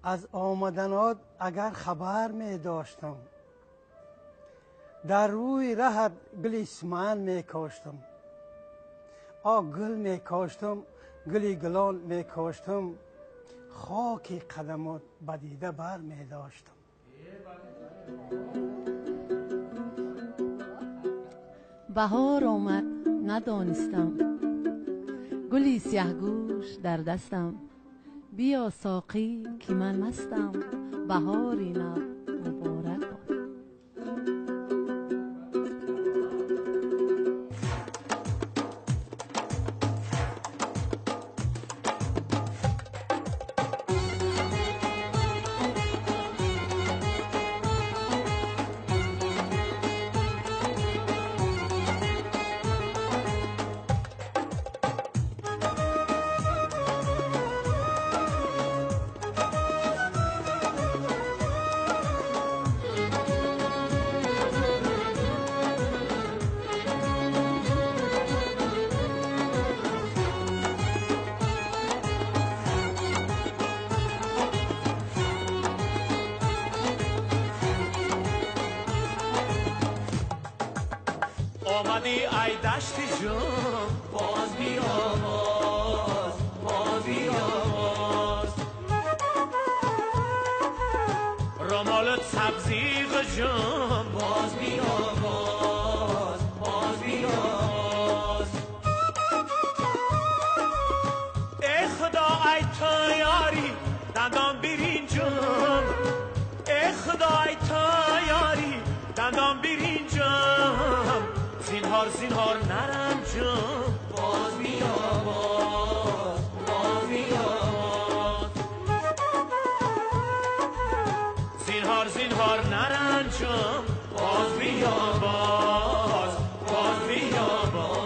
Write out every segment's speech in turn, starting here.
از آمدنات اگر خبر می داشتم، در روی رهت گلی سمن می کاشتم. گل می کاشتم، گلی گلان می کاشتم، خاک قدمات بدیده بر می داشتم. بهار آمد ندانستم، گلی سیه‌گوش در دستم. بیا ساقی که من مستم، بهاری نو مبارک باد. آمدی ای دشت جان، باز بیا باز بیا باز. رمالت سبزی جان، باز بیا باز بیا باز. ای خدا ای تو یاری دندان برینجم، ای خدا ای تو یاری دندان برینجم. زینهار زینهار نرم جان، باز بیا باز بیا باز. زینهار زینهار نرم جان، باز بیا باز بیا باز.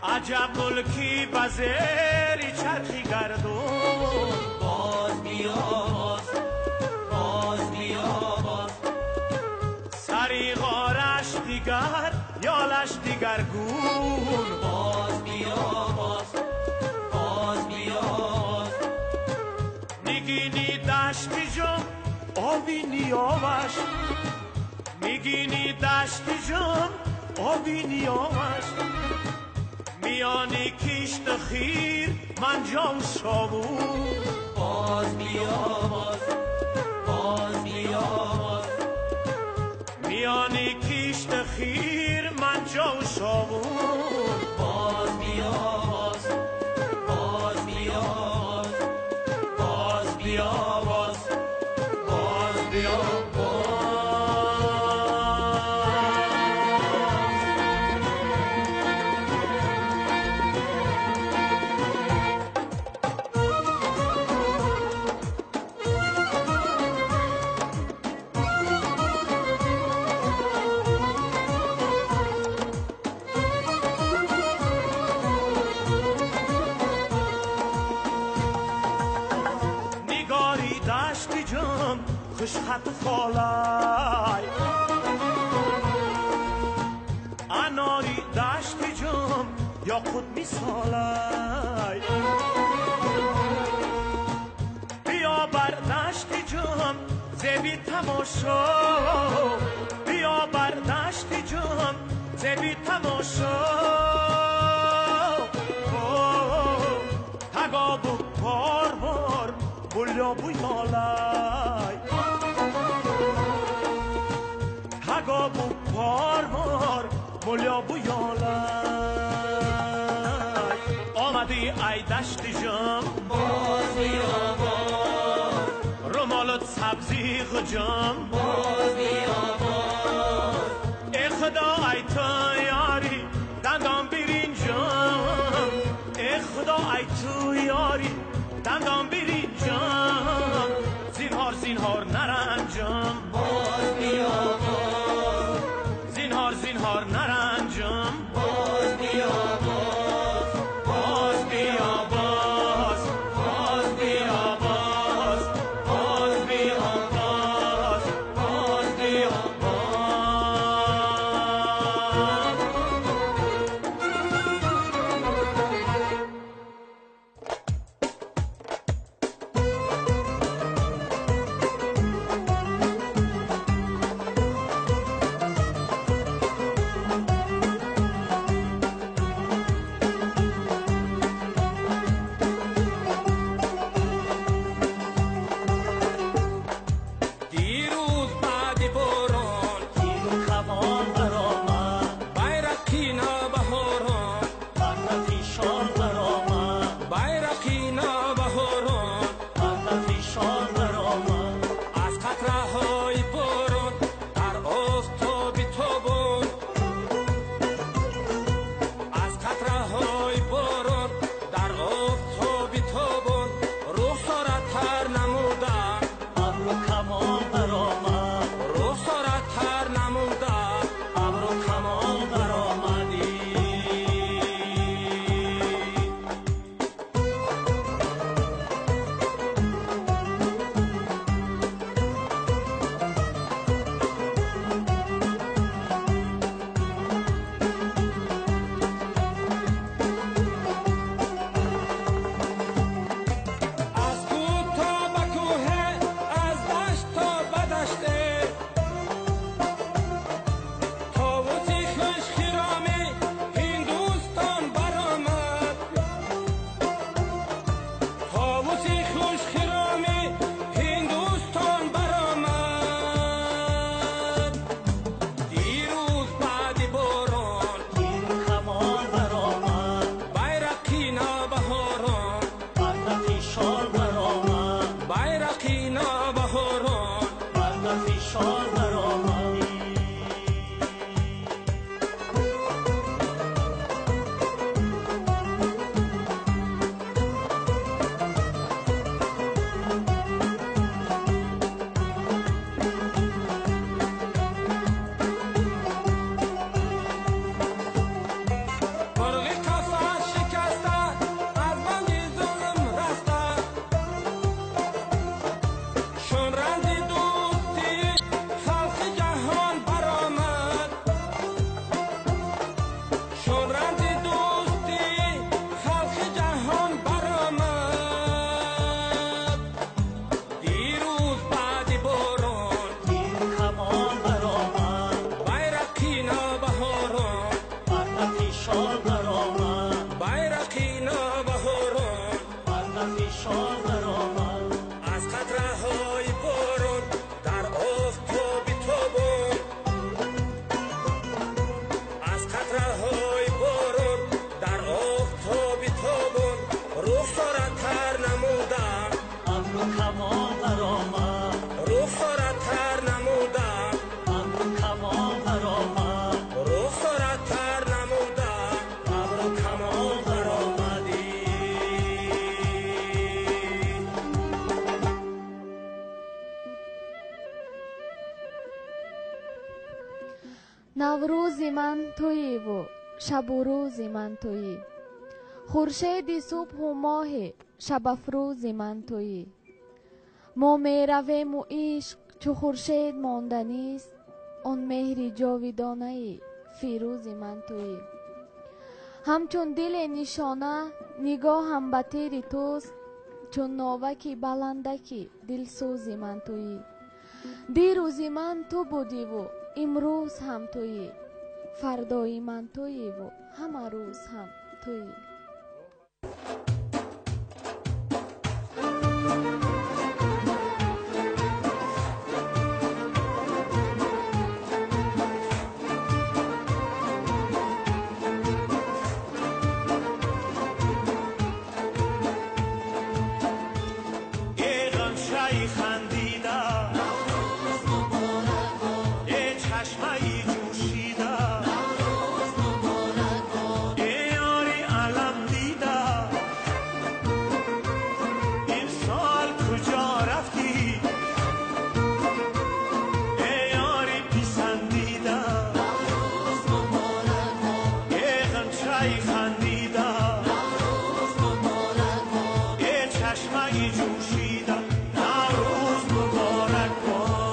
عجب ملکی بزری چرخی گردون، باز بیا باز بیا باز. سری غارش دیگر یالش دیگر گون، باز بیا باز بیا باز. میگینی دشتی جم آبی نیامش، میگینی دشتی جم آبی نیامش. میانی کشت خیر من جام شابون، باز بیا باز بیا باز. میانی کشت خیر من جام شابون، باز بیا باز بیا باز بیا باز بیا باز. خوش خط خالای اناری دشتی جم یا خود میسالای. بیا بر دشتی جم زبی تماشا، بیا بر دشتی جم زبی تماشا. تگابو بار بار بولیا بویالای، تگابو بار بار بولیا بویالای. آمدی ای دشتی جم، باز بیا باز. رمالت سبزی خجام باز بیا باز ای خدا ای تو یاری دندان برینجام ای خدا ای تو یاری دندان برینجام زینهار زینهار نرنجام باز بیا باز زینهار زینهار نرنجام باز بیا باز باز بیا باز باز بیا باز باز بیا باز باز بیا باز نوروز من تویی و شب و روز من تویی، خورشید صبح و ماه شب افروز من تویی. ما می رویم و عشق چو خورشید ماندنی است، آن مهر جاودانه فیروز من تویی. همچون دل نشانه نگاه هم به تیر توست، چون ناوکی بلندکی دلسوز من تویی. دیروز من تو بودی و امروز هم تویی، فردای من تویی و همه روز هم تویی. خندیده خندیدم نوروز مبارک باد یه چشمه جوشیدم نوروز مبارک باد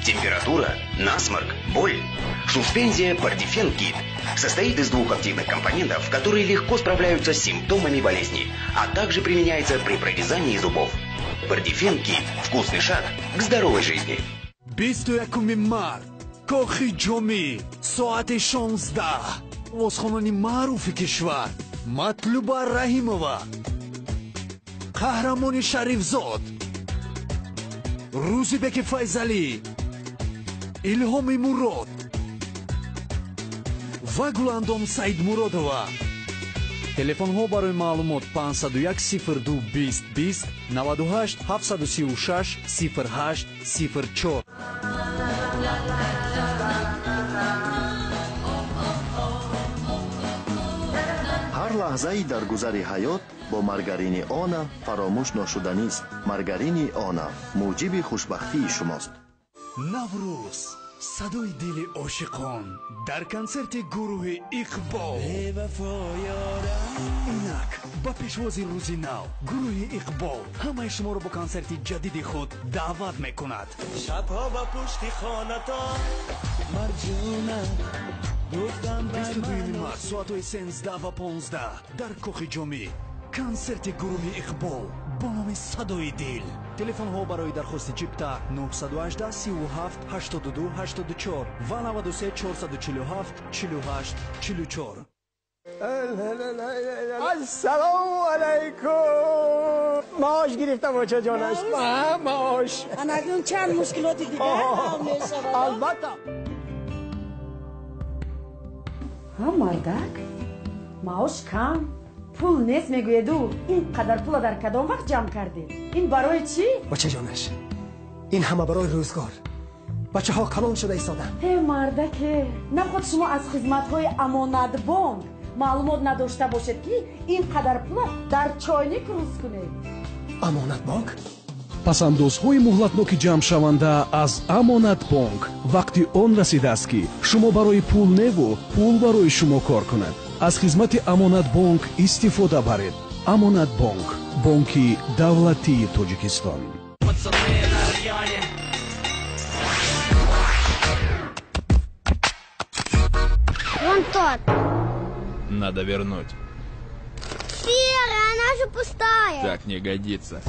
Температура, насморк, боль. Суспензия Пардифен Кит состоит из двух активных компонентов, которые легко справляются с симптомами болезни, а также применяется при прорезании зубов. Пардифен Кит – вкусный шаг к здоровой жизни. 21 март кохи ҷомӣ соати 16 озхонони маъруфи кишвар Матлуба Раҳимова қаҳрамони Шарифзод Рӯзибеки Файзалӣ Илҳоми Мурод ва Гуландом Саидмуродова. телефонҳо барои маълумот 501 02 20 20 98 736 08 04. ҳар лаҳзаи дар гузари ҳаёт бо маргарини Она фаромӯш ношуданист. Маргарини Она муҷиби хушбахтии шумост. наврӯз садои дили ошиқон дар консерти гурӯҳи Иқбол. инак ба пешвози рӯзи нав гурӯҳи Иқбол ҳамаи шуморо бо консерти ҷадиди худ даъват мекунад. шабҳо ба пушти хонатон марҷуна гуфтам 22 март соатҳои 13 ва 15 дар кохи ҷомӣ консерти гурӯҳи Иқбол бо номи садои дил. телефонҳо барои дархости чипта 918 37 82 84 ва 93 447 48 44. السلام علیکم. معاش گرفتم بچه جانش. معاش انگون چند مشکلات دیگه هم میشه. البته ها مردک маош кам пул нест мегӯяду ин қадар пула дар кадом вақт ҷамъ кардӣ ин барои чӣ бачаҷонаш ин ҳама барои рӯзгор бачаҳо калон шуда истоданд мардаке наход шумо аз хизматҳои амонатбонк маълумот надошта бошед ки ин қадар пула дар чойник рӯз кунед амонатбонк пасандозҳои муҳлатноки ҷамъшаванда аз амонатбонк вақти он расидааст ки шумо барои пул неву пул барои шумо кор кунад аз хизмати амонатбонк истифода баред амонатбонк бонки давлатии тоҷикистон Вон тот. Надо вернуть. Серая, она же пустая. Так не годится.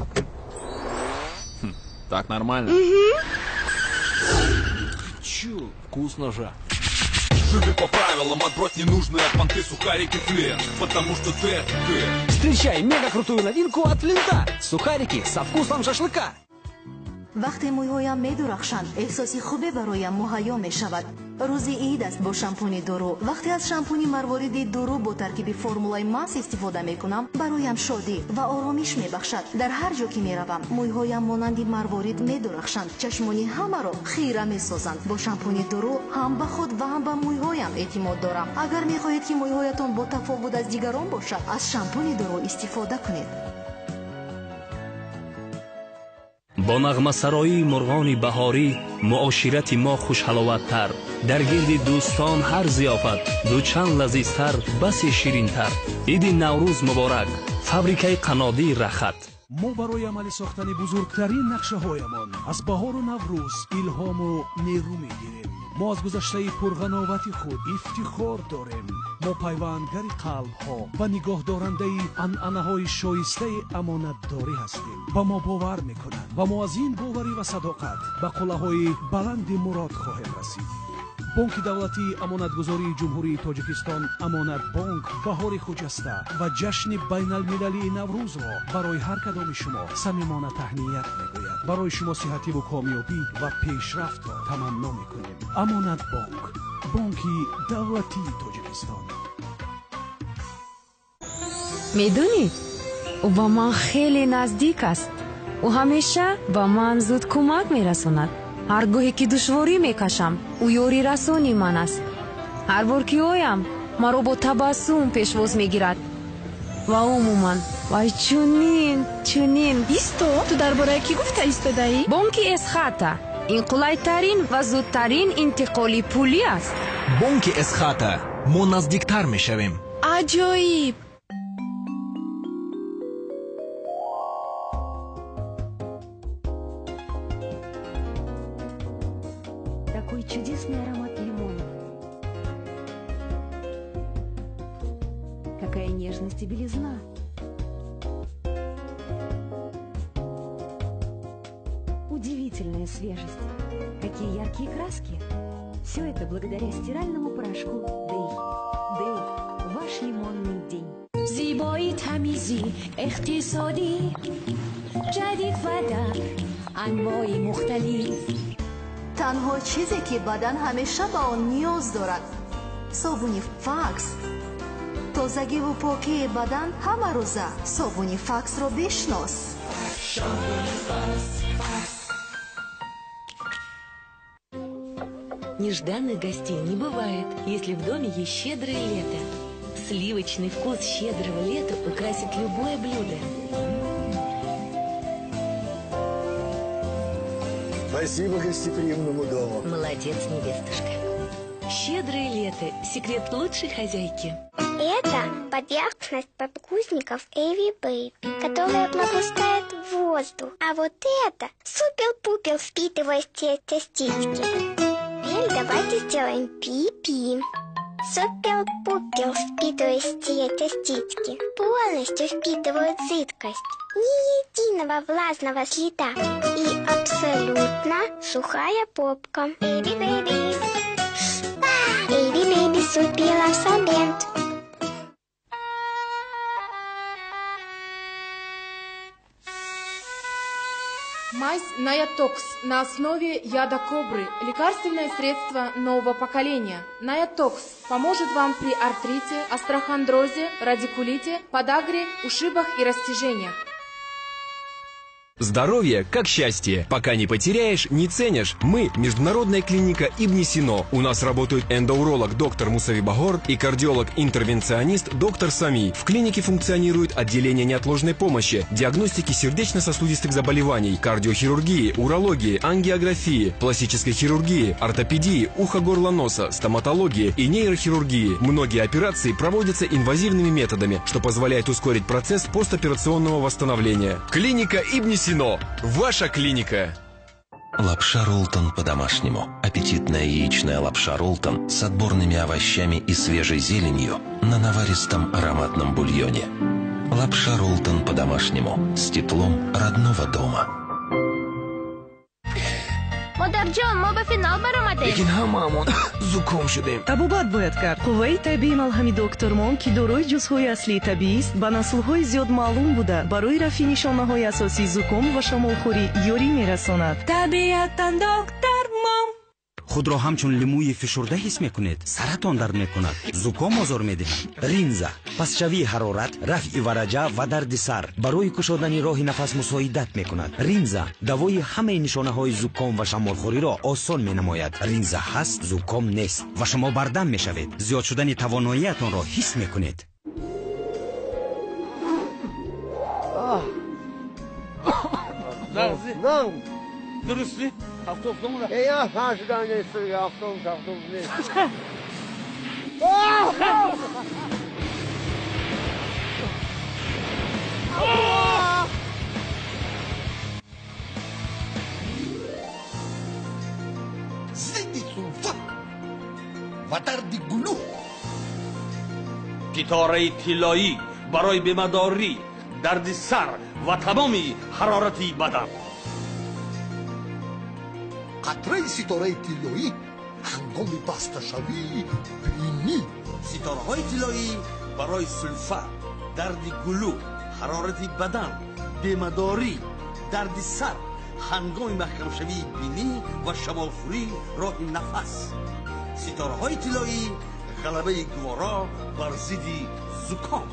Так нормально? Угу. Чё? Вкусно же. Живи по правилам, отбрось ненужные от понты сухарики Флинт. Потому что ты. Встречай мега крутую новинку от Флинта. Сухарики со вкусом шашлыка. вақте мӯйҳоям медурахшанд эҳсоси хубе бароям муҳайё мешавад. рӯзи ид аст бо шампуни дуру. вақте аз шампуни марвориди дуру бо таркиби формулаи масс истифода мекунам бароям шодӣ ва оромиш мебахшад. дар ҳар ҷо ки меравам мӯйҳоям монанди марворид медурахшанд. чашмони ҳамаро хира месозанд. бо шампуни дуру ҳам ба худ ва ҳам ба мӯйҳоям эътимод дорам. агар мехоҳед ки мӯйҳоятон бо тафовут аз дигарон бошад аз шампуни дуру истифода кунед. бо нағмасароии мурғони баҳорӣ муоширати мо хушҳаловаттар. дар гирди дӯстон ҳар зиёфат дучанд лазизтар басе ширинтар. иди наврӯз муборак. фабрикаи қанодии рахат. мо барои амалӣ сохтани бузургтарин нақшаҳоямон аз баҳору наврӯз илҳому нерӯ мегирем. мо аз гузаштаи пурғановати худ ифтихор дорем. мо пайвандгари қалбҳо ва нигоҳдорандаи анъанаҳои шоистаи амонатдорӣ ҳастем. ба мо бовар мекунанд ва мо аз ин боварӣ ва садоқат ба қуллаҳои баланди мурод хоҳем расид. бонки давлатии амонатгузории ҷумҳурии тоҷикистон амонатбонк баҳори хуҷаста ва ҷашни байналмилалии наврӯзро барои ҳар кадоми шумо самимона таҳният мегӯяд. барои шумо сиҳативу комёбӣ ва пешрафтро таманно мекунем. амонатбонк бонки давлатии тоҷикистон. медонед ӯ ба ман хеле наздик аст. ӯ ҳамеша ба ман зуд кӯмак мерасонад. ҳар гоҳе ки душворӣ мекашам ӯ ёрӣ расони ман аст. ҳар бор ки оям маро бо табассум пешвоз мегирад. ва умуман вай чунин исто ту дар бораи кӣ гуфта истодаӣ? бонки эсхата ин қулайтарин ва зудтарин интиқоли пулӣ аст. бонки эсхата мо наздиктар мешавем. аҷоиб. Такой чудесный аромат лимона. Какая нежность и белизна. Удивительная свежесть. Какие яркие краски. Все это благодаря стиральному порошку Дэй. Дэй. Ваш лимонный день. زیبایی تمیزی اقتصادی جدید و در انواع مختلف. танҳо чизе ки бадан ҳамеша ба он ниёз дорад собуни факс. тозагиву покии бадан ҳама рӯза. собуни факсро бишнос. Нежданных гостей не бывает, если в доме есть щедрое лето. Сливочный вкус щедрого лета украсит любое блюдо. Спасибо гостеприимному дому. Молодец, невестушка. Щедрое лето – секрет лучшей хозяйки. Это поверхность подгузников Эви Бэйби, которая пропускает воздух. А вот это супер-пупер впитывающие частички. Теперь давайте сделаем пи-пи. Супер-пупер впитывающие частички полностью впитывают жидкость. Ни единого влажного следа. И абсолютно сухая попка. Эви Бэйби. Эви Бэйби супер абсорбент. смазь Наятокс на основе яда кобры. Лекарственное средство нового поколения. Наятокс поможет вам при артрите, острохондрозе, радикулите, подагре, ушибах и растяжениях. Здоровье как счастье. Пока не потеряешь, не ценишь. Мы – международная клиника Ибн Сино. У нас работают эндоуролог доктор Мусави Багор и кардиолог-интервенционист доктор Сами. В клинике функционирует отделение неотложной помощи, диагностики сердечно-сосудистых заболеваний, кардиохирургии, урологии, ангиографии, пластической хирургии, ортопедии, ухо-горло-носа, стоматологии и нейрохирургии. Многие операции проводятся инвазивными методами, что позволяет ускорить процесс постоперационного восстановления. Клиника Ибн Сино. Ваша клиника. Лапша Ролтон по-домашнему. Аппетитная яичная лапша Ролтон с отборными овощами и свежей зеленью на наваристом ароматном бульоне. Лапша Ролтон по-домашнему с теплом родного дома. مادرجان ما به فینال برآمده. لیکن هممون زکام شدیم. طبابت باید کرد. قوه طبیعی ملهم دکترمان که دارای جزهای اصلی طبیعی است به نسل‌های زیاد معلوم بوده برای رفع نشانه‌های اساسی زکام و شمالخوری یاری می‌رساند. طبیعتاً دکترمان خود را همچون لیموی فشرده حس میکنید، سرتان درد میکند، زکام آزار میدهد. رینزا پسشوی حرارت، رفع ورجه و درد سر برای کشادن راه نفس مساعدت میکند. رینزا دوای همه نشانه های زکام و شمالخوری را آسان مینماید. رینزا هست، زکام نیست و شما بردم میشوید. زیاد شدن تواناییتان را حس میکنید. درستی؟ هفتم را یا فرشدان نیست یا هفتم نیست زدی سلفا و درد گلو گیتاره طلایی برای بیمه‌داری، درد سر و تمامی حرارتی بدن. قطره ستاره طلایی هنگام بسته شوی بینی. ستاره های طلایی برای سلفر، درد گلو، حرارت بدن، بیمه‌داری، درد سر، هنگام محکم شوی بینی و شمالخوری راه نفس. ستاره های طلایی غلبه گوارا بر ضد زکام.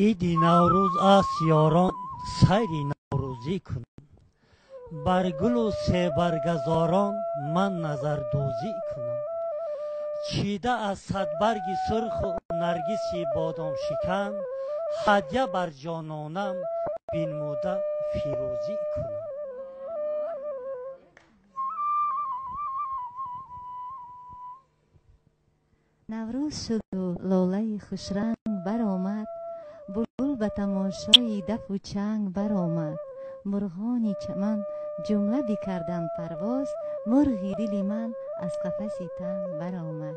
ایدی نوروز است یاران سیری نوروزی کنم بر گل و سه برگزاران من نظر دوزی کنم چیده از صد برگی سرخ و نرگسی بادام شکن هدیه بر جانانم بینموده فیروزی کنم نوروز شد و لاله خوشرنگ برآمد بلبل به تماشای دف و چنگ برآمد مرغان چمن جمله بکردند پرواز مرغی دل من از قفس تنگ برآمد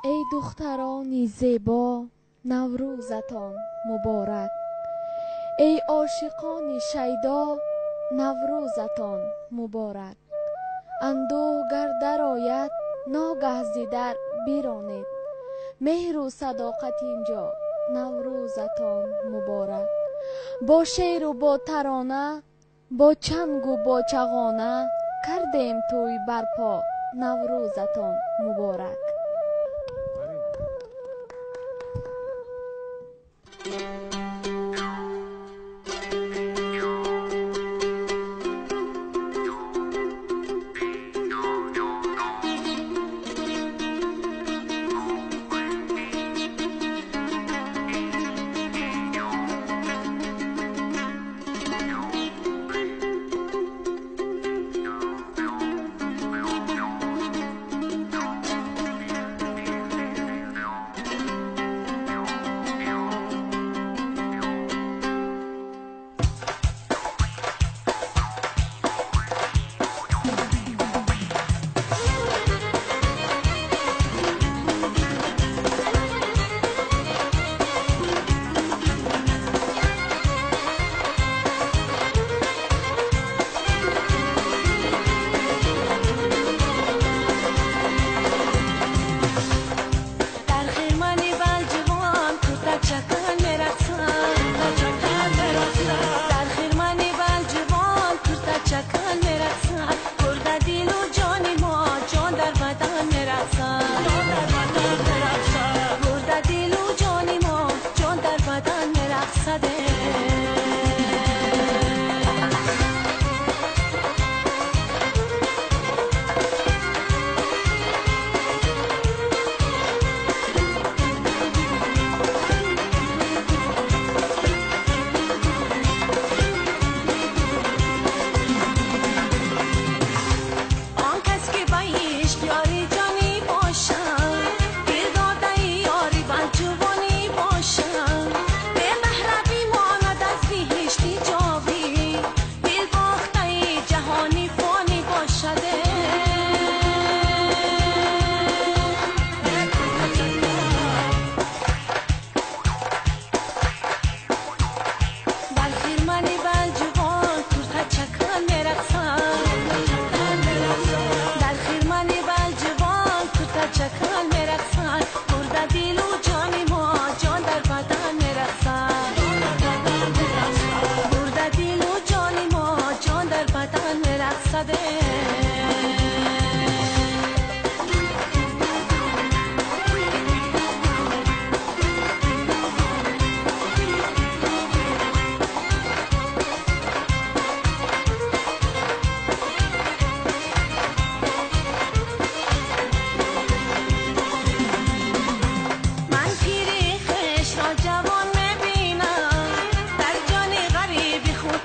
ای دخترانی زیبا نوروزتان مبارک، ای عاشقان شیدا نوروزتان مبارک. اندوه گر درآید ناگه ز در بیرانید، مهر و صداقت اینجا نوروزتان مبارک. با شعر و با ترانه، با چنگ و با چغانه، کردیم توی برپا نوروزتان مبارک.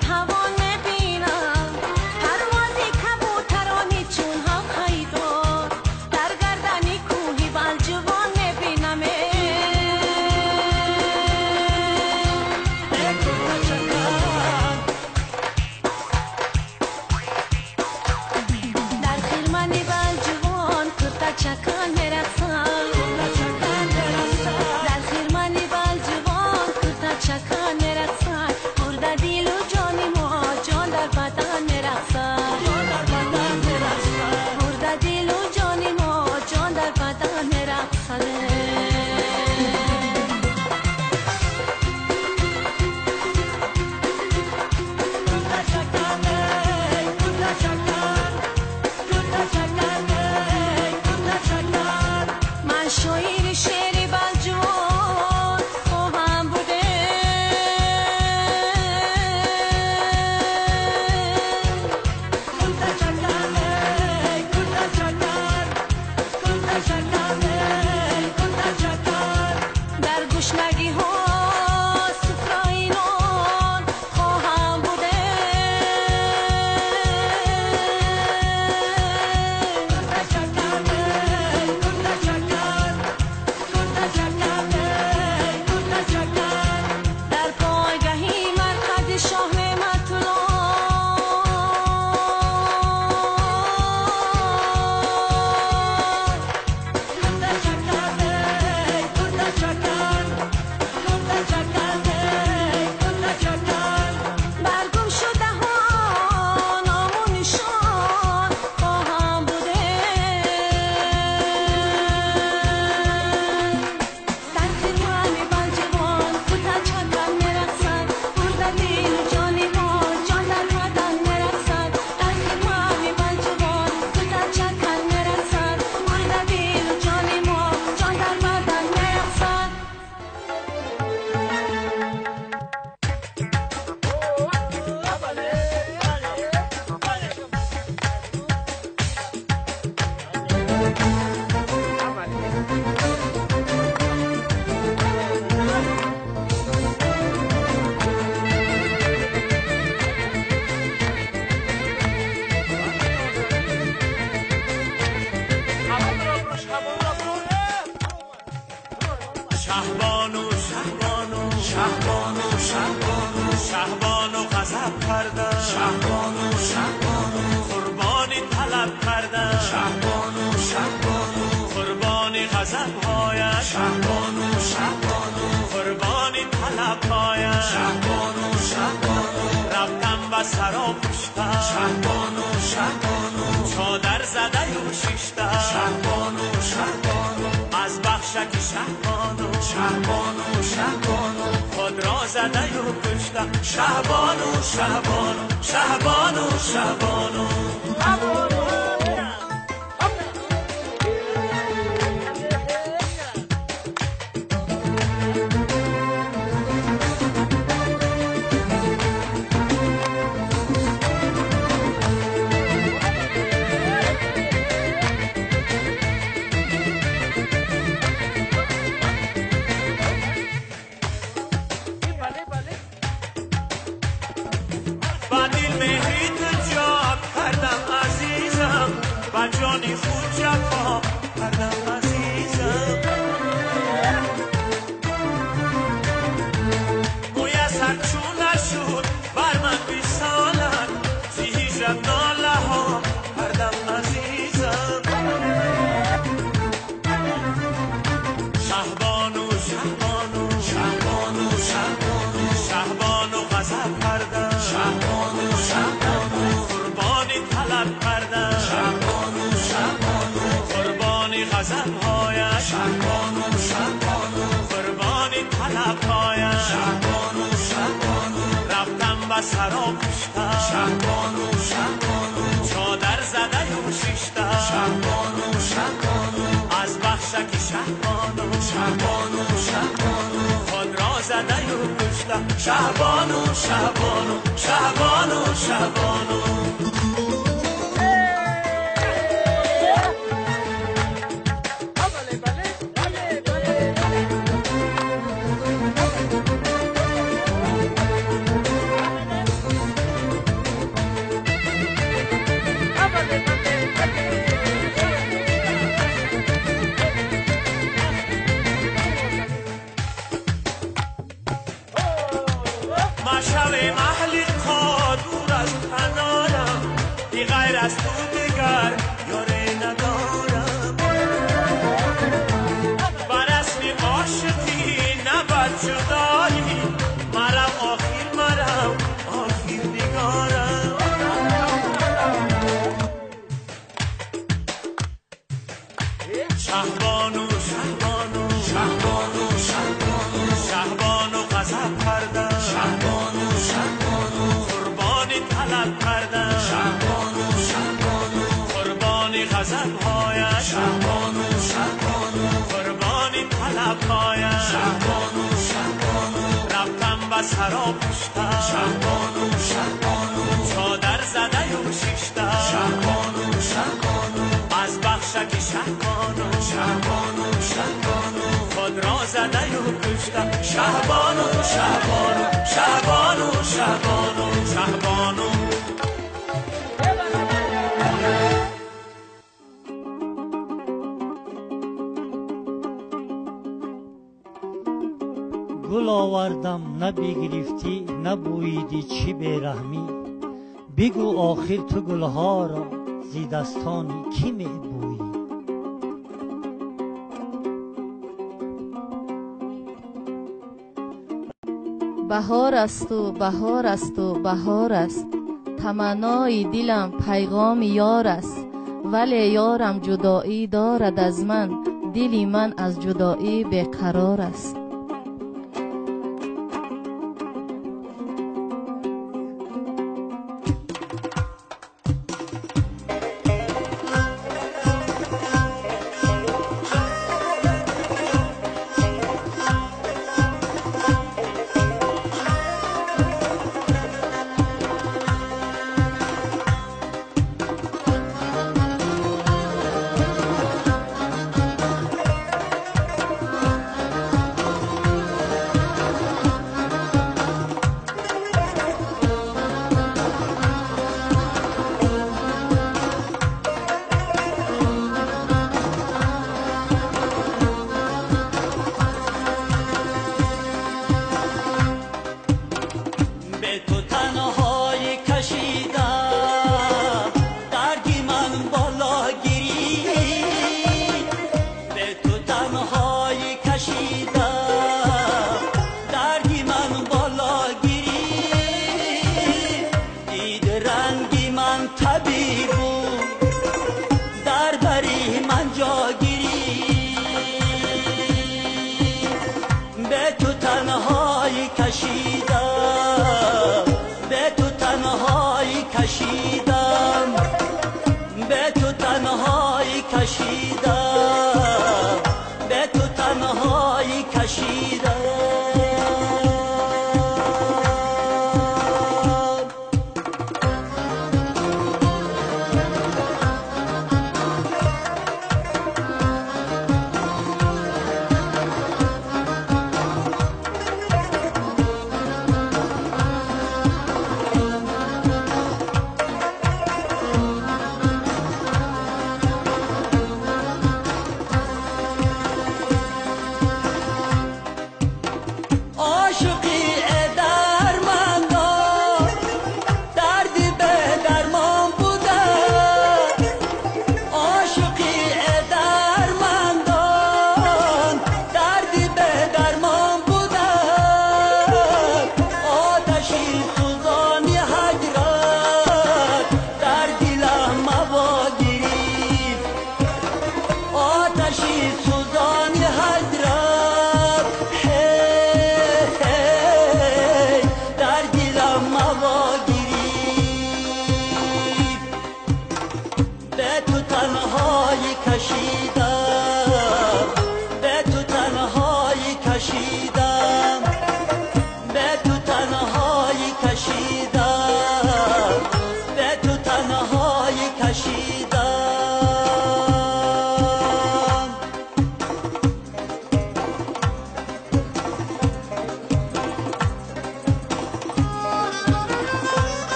توان میبینم پروازی کبوتر غضب کردم شهبانو شهبانو قربانی طلب کردم شهبانو شهبانو قربانی غضب هایش شهبانو شهبانو قربانی طلب هایش شهبانو شهبانو رفتم و سرا پوشتم شهبانو شهبانو چادر زده و شیشتم شهبانو شهبانو از بخشک شهبانو شهبانو شهبانو خود را زده و کشتم شهبانو شهبانو شهبانو شهبانو جانی خود جفا کردم عزیزم مویسر چون نشد بر من بیسالن زی هیجت ناله ها کردم عزیزم شهبانو شهبانو شهبانو شهبانو شهبانو غضب کردم شهبانو شهبانو قربانی طلب کردم غضب هایش شهبانو شهبانو قربانی طلب هایش شهبانو شهبانو رفتم و سرا پوشتم شهبانو شهبانو چادر زده و شیشتم شهبانو شهبانو از بخشک شهبانو شهبانو شهبانو خود را زده و کشتم شهبانو شهبانو شهبانو شهبانو از تو دیگر یاری ندارم بر اسمی عاشقی نبرد جدایی مرم آخر نگارم شهبانو شهبانو شهبانو شهبانو شهبانو غضب کردم شهبانو شهبانو قربانی طلب کردم شهبانو غضب هایش شهبانو شهبانو قربانی طلب هایش شهبانو شهبانو رفتم و سرا پوشتم شهبانو شهبانو چادر زده و شیشتم شهبانو شهبانو از بخشک شهبانو شهبانو شهبانو خود را زده و کشتم شهبانو شهبانو شهبانو شهبانو شهبانو گل آوردم نه بگرفتی نه بویدی چی بیرحمی بگو آخر تو گلها را زی دستانی کی می بویی بهار است و بهار است و بهار است تمنای دلم پیغام یار است ولی یارم جدایی دارد از من دلی من از جدایی بیقرار است طبیبو در بری من جاگیری به تو تنهایی کشیدم به تو تنهایی کشیدم به تو تنهایی کشیدم به تو تنهایی کشیدم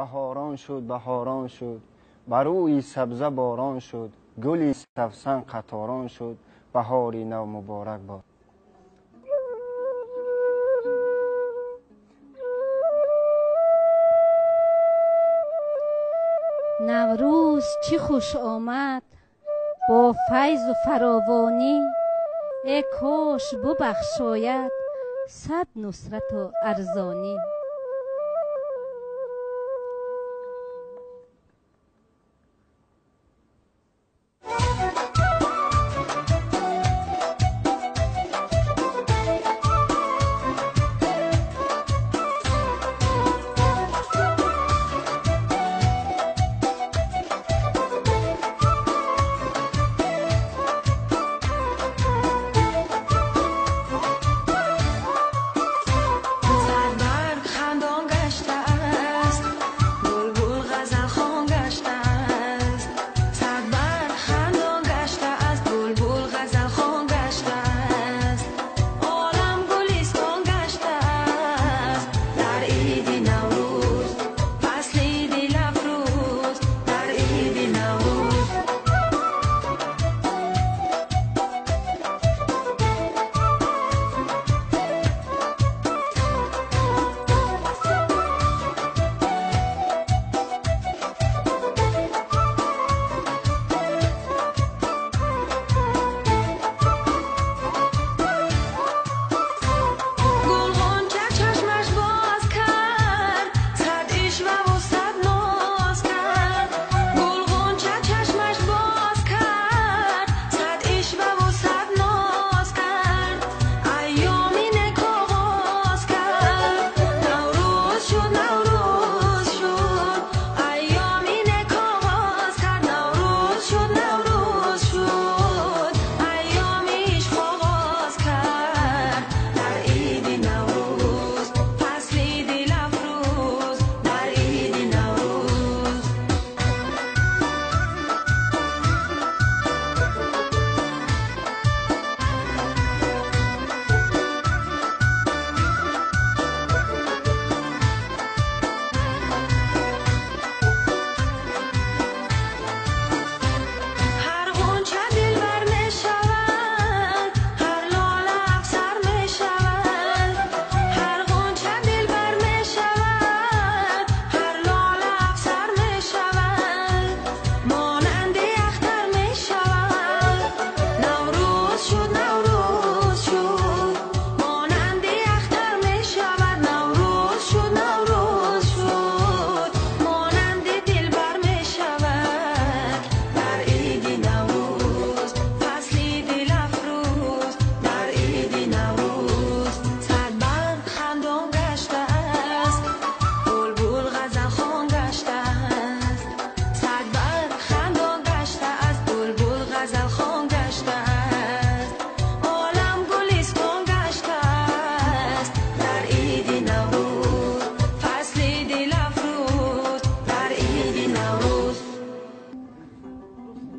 بهاران شد بهاران شد، بر روی سبزه باران شد، گلی سفسن قطاران شد، بهاری نو مبارک باد. نوروز چی خوش آمد با فیض و فراوانی، ای کاش ببخشاید صد نصرت و ارزانی.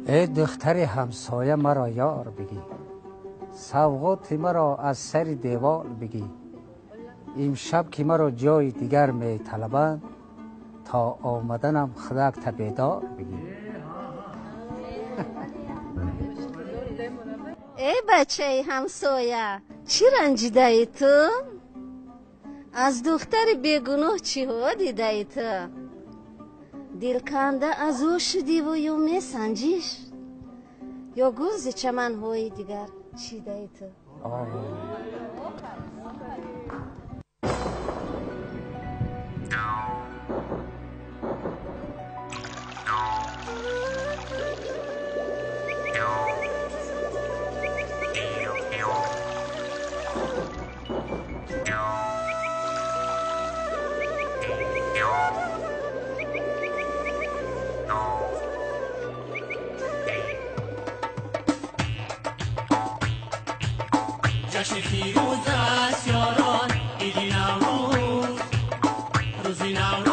ای دختر همسایه مرا یار بگی، سوغات مرا از سر دیوار بگی. امشب که مرا جای دیگر می طلبند، تا آمدنم خدک تبیدار بگی. ای بچه همسایه، چی رنجیده ای تو؟ از دختر بیگناه چی ها دیده ای تو؟ دلکنده از او شدی و یا می سنجیش؟ یا گوز چمن های دیگر چیده ای تو؟ جشن فیروز است یاران، عید نوروز، روز نوروز